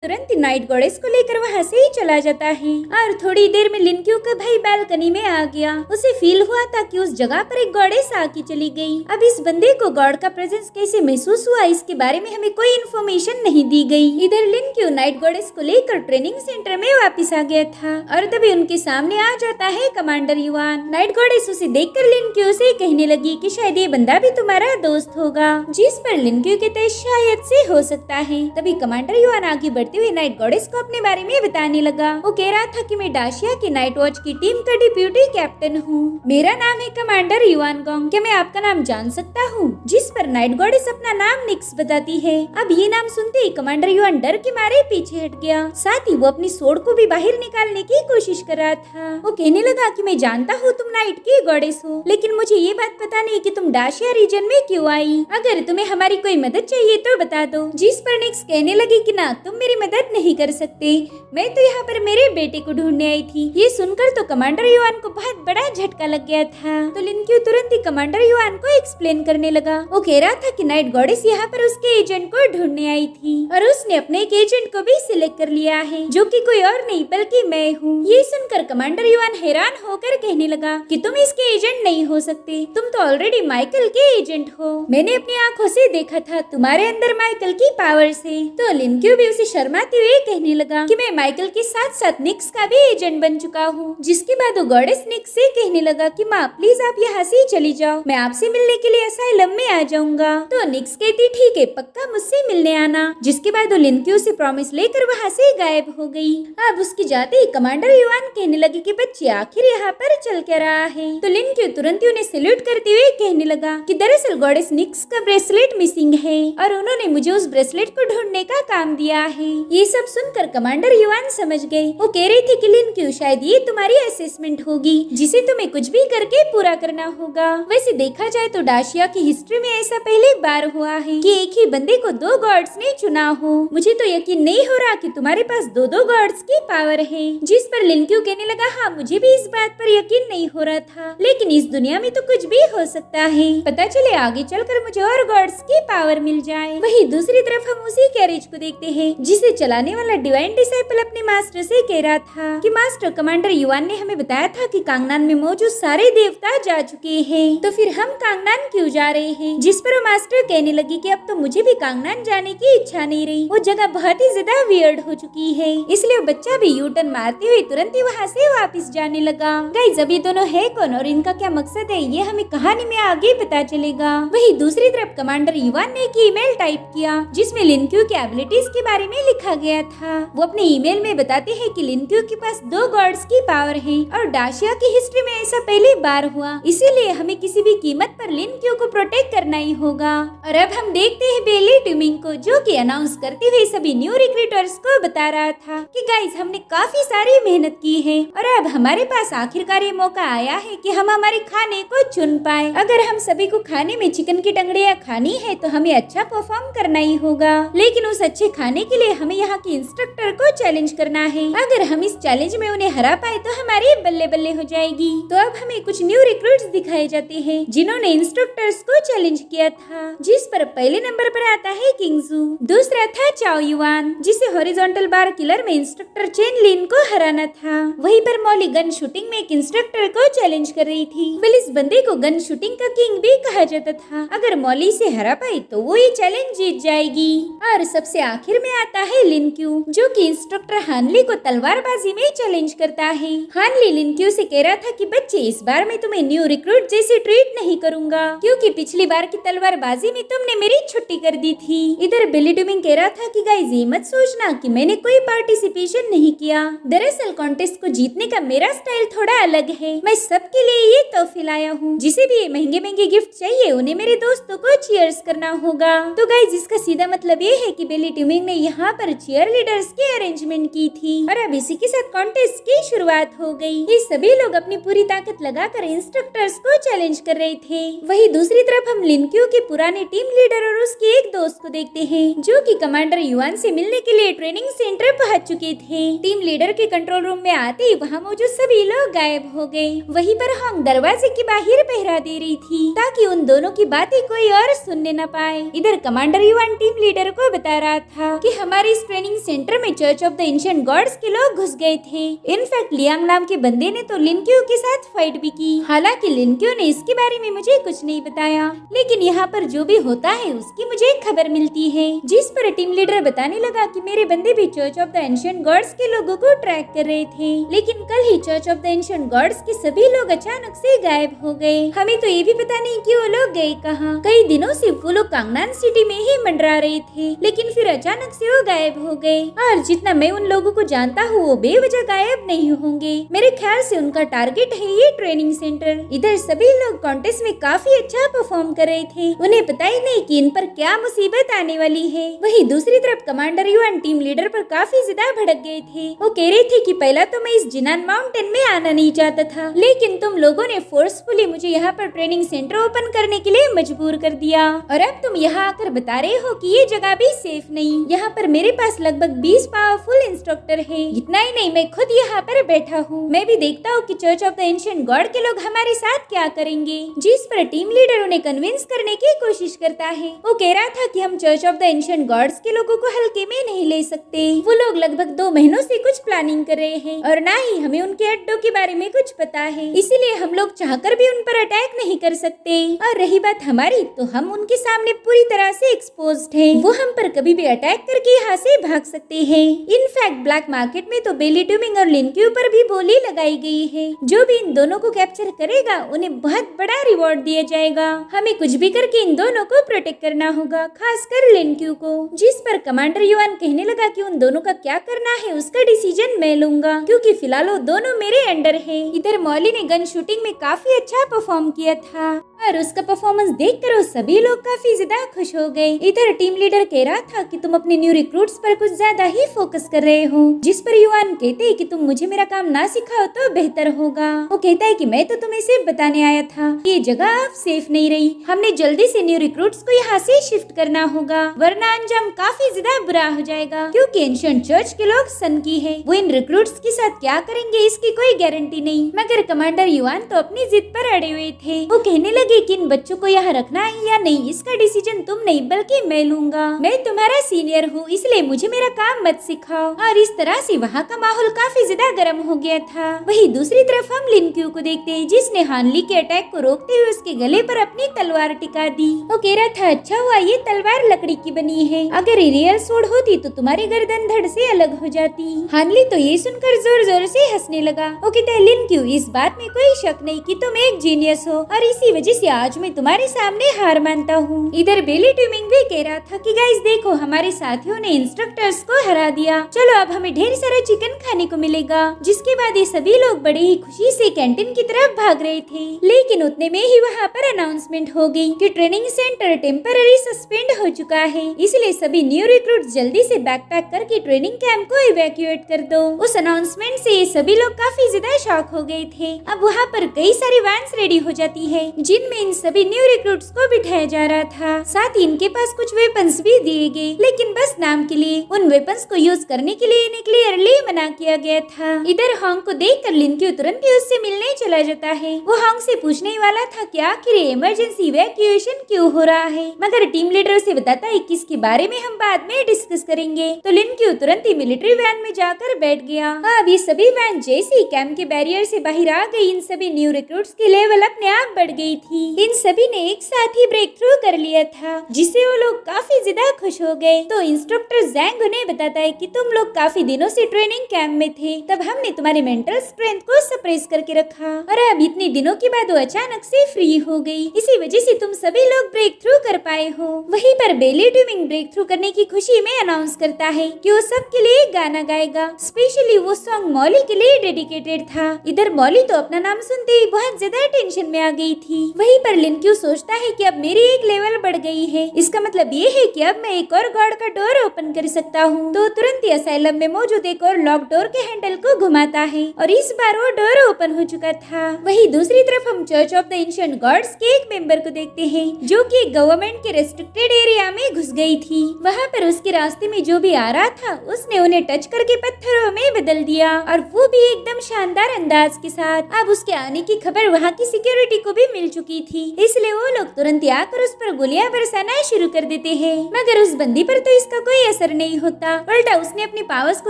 तुरंत night goddess को लेकर वहाँ से ही चला जाता है और थोड़ी देर में लिनक्यू का भाई बालकनी में आ गया। उसे फील हुआ था कि उस जगह पर एक गॉडेस आके चली गई। अब इस बंदे को गॉड का प्रेजेंस कैसे महसूस हुआ इसके बारे में हमें कोई इन्फॉर्मेशन नहीं दी गई। इधर लिनक्यू नाइट गॉडेस को लेकर ट्रेनिंग सेंटर में वापस आ गया था और तभी उनके सामने आ जाता है कमांडर युआन। नाइट गॉडेस उसे देखकर लिनक्यू से कहने लगी कि शायद ये बंदा भी तुम्हारा दोस्त होगा, जिस पर लिनक्यू कहते हैं शायद से हो सकता है। तभी कमांडर युआन आगे बढ़ते हुए नाइट गॉडेस को अपने बारे में बताने लगा। वो कह रहा था कि मैं डाशिया की नाइट वॉच की टीम का डिप्यूटी कैप्टन हूँ। मेरा नाम है कमांडर युआन गोंग। क्या मैं आपका नाम जान सकता हूँ? जिस पर नाइट गॉडेस अपना नाम निक्स बताती है। अब ये नाम सुनते ही कमांडर युआन डर के मारे पीछे हट गया। साथ ही वो अपनी सोड को भी बाहर निकालने की कोशिश कर रहा था। वो कहने लगा कि मैं जानता हूँ तुम नाइट की गॉडेस हो, लेकिन मुझे ये बात पता नहीं कि तुम डाशिया रीजन में क्यों आई। अगर तुम्हें हमारी कोई मदद चाहिए तो बता दो। जिस पर निक्स कहने लगी कि ना, तुम मेरी मदद नहीं कर सकते, मैं तो यहाँ पर मेरे बेटे को ढूंढने आई थी। ये सुनकर तो कमांडर युआन को बहुत बड़ा झटका लग गया था। तो लिनक्यू तुरंत ही कमांडर युआन को एक्सप्लेन करने लगा। वो कह रहा था कि नाइट गॉडेस यहाँ पर उसके एजेंट को ढूंढने आई थी और उसने अपने एक एजेंट को भी सिलेक्ट कर लिया है, जो कि कोई और नहीं बल्कि मैं हूँ। ये सुनकर कमांडर युआन हैरान होकर कहने लगा कि तुम इसके एजेंट नहीं हो सकते, तुम तो ऑलरेडी माइकल के एजेंट हो। मैंने अपनी आंखों से देखा था तुम्हारे अंदर माइकल की पावर से। तो लिनक्यू भी उसे शर्माते हुए कहने लगा कि मैं माइकल के साथ साथ निक्स का भी एजेंट बन चुका हूँ। जिसके बाद वो गॉडेस निक्स से कहने लगा कि माँ प्लीज आप यहाँ से चली जाओ, मैं आपसे मिलने के लिए असाइलम में आ जाऊंगा। तो निक्स कहती ठीक है, पक्का मुझसे मिलने आना। जिसके बाद वो लिनक्यू से प्रॉमिस लेकर वहाँ से गायब हो गई। अब उसके जाते ही कमांडर युआन कहने लगे कि बच्चे आखिर यहाँ पर चल क्या रहा है। तो लिनक्यू तुरंत ही उन्हें सैल्यूट करते हुए कहने लगा कि दरअसल गॉडेस निक्स का ब्रेसलेट मिसिंग है और उन्होंने मुझे उस ब्रेसलेट को ढूंढने का काम दिया है। ये सब सुनकर कमांडर युआन समझ गए। वो कह रही थी कि लिनक्यू शायद ये तुम्हारी असेसमेंट होगी जिसे तुम्हें कुछ भी करके पूरा करना होगा। वैसे देखा जाए तो डाशिया की हिस्ट्री में ऐसा पहली बार हुआ है कि एक ही बंदे को दो गॉड्स ने चुना हो। मुझे तो यकीन नहीं हो रहा कि तुम्हारे पास दो दो गॉड्स की पावर है। जिस पर लिनक्यू कहने लगा हाँ मुझे भी इस बात पर यकीन नहीं हो रहा था, लेकिन इस दुनिया में तो कुछ भी हो सकता है, पता चले आगे चलकर मुझे और गॉड्स की पावर मिल जाए। वहीं दूसरी तरफ हम उसी कैरेज को देखते हैं जिसे चलाने वाला डिवाइन डिसाइपल अपने मास्टर से कह रहा था कि मास्टर कमांडर युआन ने हमें बताया था कि कांगनान में मौजूद सारे देवता जा चुके हैं, तो फिर हम कांगनान क्यों जा रहे हैं। जिस पर वो मास्टर कहने लगी कि अब तो मुझे भी कांगनान जाने की इच्छा नहीं रही, वो जगह बहुत ही ज्यादा वियर्ड हो चुकी है। इसलिए वो बच्चा भी यू टर्न मारते हुए तुरंत ही वहाँ से वापस जाने लगा। गाइस अभी दोनों है कौन और इनका क्या मकसद है ये हमें कहानी में आगे पता चलेगा। वही दूसरी तरफ कमांडर युआन ने एक ईमेल टाइप किया जिसमें लिनक्यू की एबिलिटीज के बारे में लिखा गया था। वो अपने ईमेल में बताते हैं कि लिनक्यू के पास दो गॉड्स की पावर है और डाशिया की हिस्ट्री में ऐसा पहली बार हुआ, इसीलिए हमें किसी भी कीमत पर लिनक्यू को प्रोटेक्ट करना ही होगा। और अब हम देखते हैं बेली ट्यूमिंग को, जो कि अनाउंस करते हुए सभी न्यू रिक्रूटर्स को बता रहा था कि गाइस हमने काफी सारी मेहनत की है और अब हमारे पास आखिरकार ये मौका आया है कि हम हमारे खाने को चुन पाए। अगर हम सभी को खाने में चिकन की टंगड़ियाँ खानी है तो हमें अच्छा परफॉर्म करना ही होगा, लेकिन उस अच्छे खाने के लिए हमें यहाँ के इंस्ट्रक्टर को चैलेंज करना है। अगर हम इस चैलेंज में उन्हें हरा पाए तो हमारी बल्ले बल्ले हो जाएगी। तो अब हमें कुछ न्यू रिक्रूट्स दिखाए जाते हैं जिन्होंने इंस्ट्रक्टर्स को चैलेंज किया था, जिस पर पहले नंबर पर आता है किंगजू, दूसरा था चाओ युआन जिसे हॉरिजॉन्टल बार किलर में इंस्ट्रक्टर चेन लिन को हराना था। वहीं पर मॉली गन शूटिंग में एक इंस्ट्रक्टर को चैलेंज कर रही थी। वेल इस बंदे को गन शूटिंग का किंग भी कहा जाता था। अगर मॉली से हरा पाई तो वो ये चैलेंज जीत जाएगी। और सबसे आखिर में आता है लिनक्यू जो कि इंस्ट्रक्टर हानली को तलवारबाजी में चैलेंज करता है। हानली लिनक्यू से कह रहा था कि बच्चे इस बार मैं तुम्हें न्यू रिक्रूट जैसे ट्रीट नहीं करूंगा क्योंकि पिछली बार की तलवारबाजी में तुमने मेरी छुट्टी कर दी थी। इधर बिली डूमिंग कह रहा था कि गाइस ये मत सोचना कि मैंने कोई पार्टिसिपेशन नहीं किया, दरअसल कॉन्टेस्ट को जीतने का मेरा स्टाइल थोड़ा अलग है। मैं सबके लिए ये तोहफे लाया हूँ, जिसे भी ये महंगे महंगे गिफ्ट चाहिए उन्हें मेरे दोस्तों को चीयर्स करना होगा। तो गाइस इसका सीधा मतलब ये है कि बिली डूमिंग ने यहाँ पर चीयर लीडर्स की अरेंजमेंट की थी और अब इसी के साथ कॉन्टेस्ट की शुरुआत हो गई। ये सभी लोग अपनी पूरी ताकत लगाकर इंस्ट्रक्टर्स को चैलेंज कर रहे थे। वही दूसरी तरफ हम लिनक्यू के पुराने टीम लीडर और उसके एक दोस्त को देखते हैं जो कि कमांडर युआन से मिलने के लिए ट्रेनिंग सेंटर पहुंच चुके थे। टीम लीडर के कंट्रोल रूम में आते ही वहाँ मौजूद सभी लोग गायब हो गए। वहीं पर हांग दरवाजे के बाहर पहरा दे रही थी ताकि उन दोनों की बातें कोई और सुनने न पाए। इधर कमांडर युआन टीम लीडर को बता रहा था कि हमारी इस ट्रेनिंग सेंटर में church of the ancient gods के लोग घुस गए थे। इनफैक्ट लियांग नाम के बंदे ने तो लिनक्यू के साथ फाइट भी की। हालांकि लिनक्यू ने इसके बारे में मुझे कुछ नहीं बताया, लेकिन यहाँ पर जो भी होता है उसकी मुझे खबर मिलती है, जिस पर टीम लीडर बताने लगा कि मेरे बंदे भी church of the ancient gods के लोगों को ट्रैक कर रहे थे, लेकिन कल ही church of the ancient gods के सभी लोग अचानक से गायब हो गए। हमें तो ये भी पता नहीं कि वो लोग गए कहाँ। कई दिनों से वो लोग कांगनान सिटी में ही मंडरा रहे थे, लेकिन फिर अचानक से वो गायब हो गए। और जितना मैं उन लोगों को जानता हूँ वो बेवजह गायब नहीं होंगे। मेरे ख्याल से उनका टारगेट है ये ट्रेनिंग सेंटर। इधर सभी लोग कॉन्टेस्ट में काफी अच्छा परफॉर्म कर रहे थे, उन्हें पता ही नहीं कि इन पर क्या मुसीबत आने वाली है। वही दूसरी तरफ कमांडर युआन टीम लीडर पर काफी ज्यादा भड़क गए थे। वो कह रहे थे कि पहला तो मैं इस जिनान माउंटेन में आना नहीं चाहता था, लेकिन तुम लोगों ने फोर्सफुली मुझे यहाँ पर ट्रेनिंग सेंटर ओपन करने के लिए मजबूर कर दिया, और अब तुम यहाँ आकर बता रहे हो कि ये जगह भी सेफ नहीं। यहाँ पर मेरे पास लगभग 20 पावरफुल इंस्ट्रक्टर है। इतना ही नहीं, मैं खुद यहाँ पर बैठा हूँ। मैं भी देखता हूँ कि church of the ancient God के लोग हमारे साथ क्या करेंगे। जिस पर टीम लीडर उन्हें कन्विंस करने की कोशिश करता है। वो कह रहा था कि हम church of the ancient gods के लोगों को हल्के में नहीं ले सकते। वो लोग लगभग 2 महीनों से कुछ प्लानिंग कर रहे हैं, और ना ही हमें उनके अड्डों के बारे में कुछ पता है, इसीलिए हम लोग चाहकर भी उन पर अटैक नहीं कर सकते। और रही बात हमारी, तो हम उनके सामने पूरी तरह से एक्सपोज्ड हैं। वो हम पर कभी भी अटैक करके यहाँ से भाग सकते हैं। इनफैक्ट ब्लैक मार्केट में तो बेली ट्यूमिंग और लिनक्यू पर भी बोली लगाई गई है। जो भी इन दोनों को कैप्चर करेगा उन्हें बहुत बड़ा रिवॉर्ड दिया जाएगा। हमें कुछ भी करके इन दोनों को प्रोटेक्ट करना होगा, खासकर लिनक्यू को। जिस पर कमांडर युआन कहने लगा कि उन दोनों का क्या करना है उसका डिसीजन मैं लूंगा, क्योंकि फिलहाल वो दोनों मेरे अंडर है। इधर मॉली ने गन शूटिंग में काफी अच्छा परफॉर्म किया था, और उसका परफॉर्मेंस देखकर सभी लोग काफी ज्यादा खुश हो गए। इधर टीम लीडर कह रहा था कि तुम अपने न्यू रिक्रूट्स पर कुछ ज्यादा ही फोकस कर रहे हो, जिस पर युआन कहते हैं कि तुम मुझे मेरा काम ना सिखाओ तो बेहतर होगा। वो कहता है कि मैं तो तुम्हें सिर्फ बताने आया था, ये जगह अब सेफ नहीं रही, हमने जल्दी से न्यू रिक्रूट्स को यहाँ से शिफ्ट करना होगा, वरना अंजाम काफी ज्यादा बुरा हो जाएगा। क्योंकि एंशिएंट चर्च के लोग सनकी है, वो इन रिक्रूट्स के साथ क्या करेंगे इसकी कोई गारंटी नहीं। मगर कमांडर युआन तो अपनी जिद पर अड़े हुए थे। वो कहने लगे कि इन बच्चों को यहाँ रखना है या नहीं इसका डिसीजन तुम नहीं बल्कि मैं लूंगा। मैं तुम्हारा सीनियर हूँ, इसलिए मुझे मेरा काम मत सिखाओ। और इस तरह से वहाँ का माहौल काफी ज्यादा गर्म हो गया था। वही दूसरी तरफ हम लिनक्यू को देखते हैं, जिसने हानली के अटैक को रोकते हुए उसके गले पर अपनी तलवार टिका दी। वो कह रहा था अच्छा हुआ ये तलवार लकड़ी की बनी है, अगर ये रियल सोड होती तो तुम्हारी गर्दन धड़ से अलग हो जाती। हानली तो ये सुनकर जोर जोर से हंसने लगा। वो कहता है लिनक्यू, इस बात में कोई शक नहीं कि तुम एक जीनियस हो, और इसी वजह से आज मैं तुम्हारे सामने हार मानता हूँ। इधर बेली ट्यूमिंग भी कह रहा था कि गाइस देखो, हमारे साथियों ने इंस्ट्रक्टर्स को हरा दिया, चलो अब हमें ढेर सारा चिकन खाने को मिलेगा। जिसके बाद ये सभी लोग बड़े ही खुशी से कैंटीन की तरफ भाग रहे थे, लेकिन उतने में ही वहाँ पर अनाउंसमेंट हो गई कि ट्रेनिंग सेंटर टेम्पररी सस्पेंड हो चुका है, इसलिए सभी न्यू रिक्रूट्स जल्दी से बैकपैक करके ट्रेनिंग कैंप को इवैक्यूएट कर दो। उस अनाउंसमेंट से ये सभी लोग काफी ज्यादा शॉक हो गए थे। अब वहाँ पर कई सारी वैन्स रेडी हो जाती है, जिनमें इन सभी न्यू रिक्रूट्स को बिठाया जा रहा था। साथ ही इनके पास कुछ वेपन्स भी दिए गए, लेकिन बस नाम के लिए। उन वेपन्स को यूज करने के लिए इन्हें क्लियरली मना किया गया था। इधर हॉन्ग को देखकर लिनक्यू तुरंत ही उससे मिलने चला जाता है। वो हॉन्ग से पूछने वाला था कि आखिर इमरजेंसी इवैक्यूएशन क्यों हो रहा है, मगर टीम लीडर से बताता है कि इसके बारे में हम बाद में डिस्कस करेंगे। तो लिनक्यू तुरंत ही मिलिट्री वैन में जाकर बैठ गया। अब ये सभी वैन जैसे ही कैंप के बैरियर से बाहर आ गई, इन सभी न्यू रिक्रूट्स की लेवल अपने आप बढ़ गई थी। इन सभी ने एक साथ ही ब्रेक थ्रू कर लिया था, जिससे वो लोग काफी ज्यादा खुश हो गए। तो इंस्ट्रक्टर जैंग उन्हें बताता है कि तुम लोग काफी दिनों से ट्रेनिंग कैंप में थे, तब हमने तुम्हारे मेंटल स्ट्रेंथ को सप्रेस करके रखा, और अब इतने दिनों के बाद वो अचानक से फ्री हो गई, इसी वजह से तुम सभी लोग ब्रेक थ्रू कर पाए हो। वहीं पर बेली ट्यूमिंग ब्रेक थ्रू करने की खुशी में अनाउंस करता है कि वो सबके लिए गाना गाएगा। स्पेशली वो सॉन्ग मॉली के लिए डेडिकेटेड था। इधर मॉली तो अपना नाम सुनते ही बहुत ज्यादा टेंशन में आ गई थी। वहीं पर लिनक्यू सोचता है कि अब मेरी एक लेवल बढ़ गई है, इसका मतलब ये है कि अब मैं एक और गॉड का डोर ओपन कर सकता हूँ। तो तुरंत ही असाइलम में मौजूद एक और लॉक डोर के हैंडल को घुमाता है, और इस बार वो डोर ओपन हो चुका था। वहीं दूसरी तरफ हम church of the ancient gods के एक मेंबर को देखते हैं, जो कि गवर्नमेंट के रेस्ट्रिक्टेड एरिया में घुस गई थी। वहाँ पर उसके रास्ते में जो भी आ रहा था उसने उन्हें टच करके पत्थरों में बदल दिया, और वो भी एकदम शानदार अंदाज के साथ। अब उसके आने की खबर वहाँ की सिक्योरिटी को भी मिल चुकी की थी, इसलिए वो लोग तुरंत आकर उस पर गोलियां बरसाना शुरू कर देते हैं। मगर उस बंदी पर तो इसका कोई असर नहीं होता, उल्टा उसने अपनी पावर्स को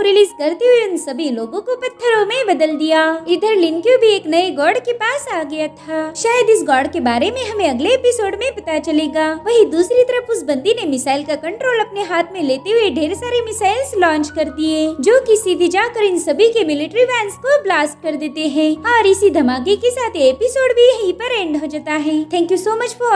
रिलीज करते हुए उन सभी लोगों को पत्थरों में बदल दिया। इधर लिनक्यू भी एक नए गॉड के पास आ गया था। शायद इस गॉड के बारे में हमें अगले एपिसोड में पता चलेगा। वही दूसरी तरफ उस बंदी ने मिसाइल का कंट्रोल अपने हाथ में लेते हुए ढेर सारे मिसाइल्स लॉन्च कर दिए, जो कि सीधे जाकर इन सभी के मिलिट्री वैन्स को ब्लास्ट कर देते हैं। और इसी धमाके के साथ एपिसोड भी यहीं पर एंड हो जाता है। Thank you so much for